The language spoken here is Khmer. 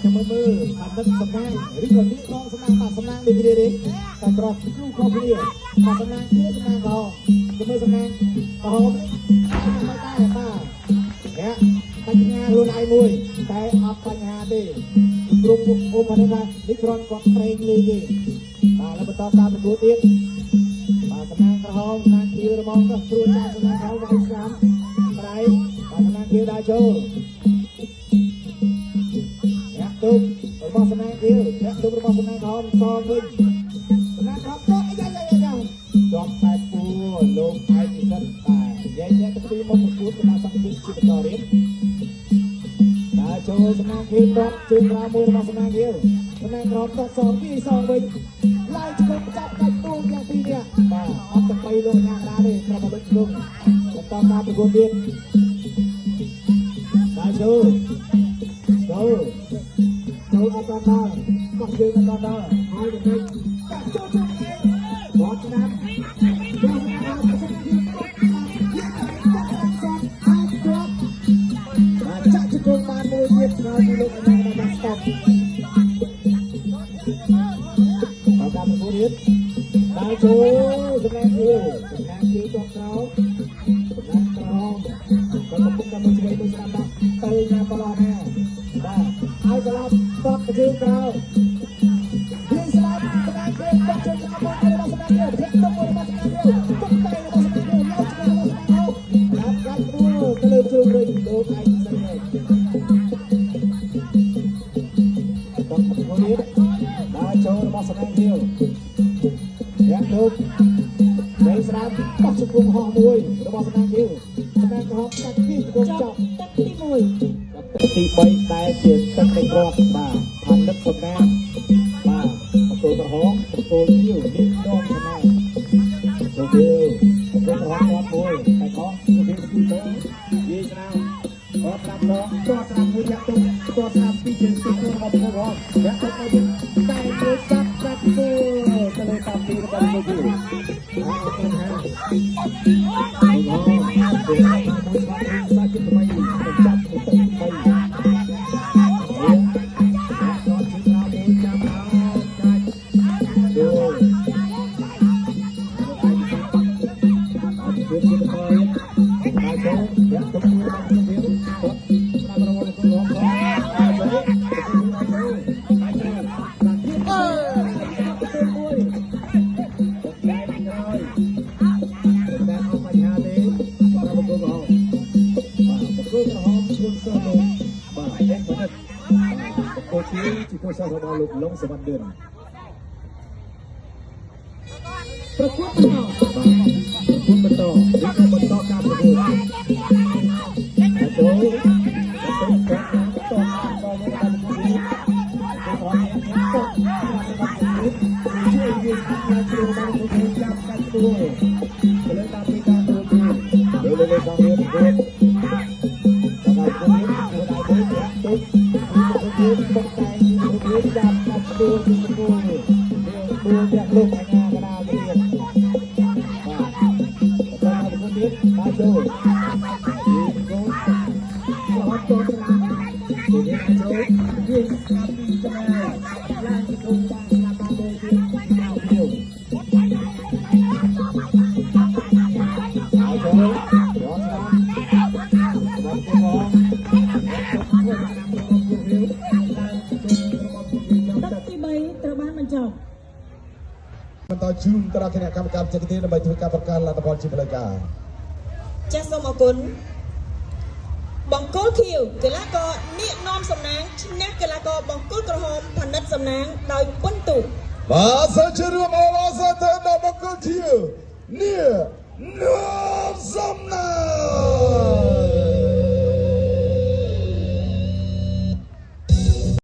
ចាំមើលអាទឹកសំណាងឬក៏នេះក្នុងសំណាងបាត់សំណាងដូចគ្នាទេតែក្រោះគ្រូខុសគ្នាបាត់សំណាងគ្នាសំណាងក្រហមចាំមើលសំណាងក្រហមនេះមិនដែរបាទអ្នកបញ្ញាខ្លួនឯងមួយតែអត់បញ្ហាទេគ្រប់អ៊ំហ្នឹងថានេះគ្រាន់គាត់ប្រេងលុយទេបាទแล้วបន្តការប្រកួតទៀតបាទសំណាងក្រហមសំណាងខៀវរមងក៏ព្រួយចាំសំណាងក្រហមវាយស្រាំប្រៃបាទសំណាងខៀវដើរចូលអ្នកទុបរបស់សំណាងខៀវអ្នកទុបរបស់សំណាងក្រហមសងវិញសំណាងក្រហមចុះអាយ៉ាជាប់តែពួរលោកឯកពិសិដ្ឋបាទយាយអ្នកទៅពីមកប្រកួតគណៈសង្គមជាបន្តរៀបដើរចូលសំណាងខៀវតបជើងក្រៅមួយរបស់សំណាងខៀវសំណាងក្រហមតបសងពីសងវិញឡើងជុំចាប់ដាច់ទូយ៉ាងពីរនេះបាទអត់ទៅ3លោកយ៉ាងណាទេត្រូវមកលុយជុំបន្តការប្រកួតទៀតដើរចូលអត់ដល់កោះយើងអត់ដល់ហើយទៅចាក់ចូលបោះឆ្នាំចាក់ជង្គង់បានមួយទៀតក្រោយពីលោកអញ្ញាបានស្តុបដល់ការប្រកួតទៀតដើរចូលសម្រាប់គីជាប់ក្រោយក៏កំពុងតែមើលឆ្វេងមើលស្ដាំដាក់ទៅណាបឡោះណាបាទហើយស្លាប់តបជើងក្រោយវាស្លាប់ស្ដាំគេតបជើងក្រោយរបស់ស្ដាំគេភេទទៅរបស់ស្ដាំគេទុកតែរបស់ស្ដាំគេយកឆ្វេងរបស់ស្ដាំគេដាក់កាច់រួទៅលើជើងវិញលោកឯងសិនហើយតបប្រកួតទៀតដើរចូលរបស់ស្ដាំគេអ្នកទុកពេលស្ដាប់បោះជង្គង់ហោះមួយរបស់ស្ដាំគេស្ដាំក្រហមកាច់ពីជង្គង់ចប់ទឹកទី1ទី3ដែលជាទឹកនៃគ្រាប់បាទផានដឹកសំណាងបាទបង្គោលក្រហមបង្គោលខៀវនេះដងសំណាងចូលខៀវបង្គោលក្រហមគាត់មួយតែខំចូលខៀវទៅទៅនិយាយស្នាអត់ស្ដាប់ផងតោះស្ដាប់មួយយ៉ាក់ទុកតោះស្ដាប់ពីជើងទី1របស់បង្គោលក្រហមយ៉ាក់ទុកទៅតែលើចាប់កាត់ទៅលើតាមពីរបស់បង្គោលខៀវអត់ទៅណារបស់លោកលងសវណ្ណឿនប្រកួតបន្តការប្រកួតចូលបន្តជូនទៅដល់គណៈកម្មការចាត់ទានដើម្បីធ្វើការប្រកាសលទ្ធផលជាផ្លូវការចាសសូមអរគុណបង្គោលខៀវកីឡាករនាគនាំសំណាងឈ្នះកីឡាករបង្គោលក្រហមផានិតសំណាងដោយពិន្ទុបាទសូមជម្រាបអរសាទរដល់បង្គោលខៀវនាគនាំសំណាង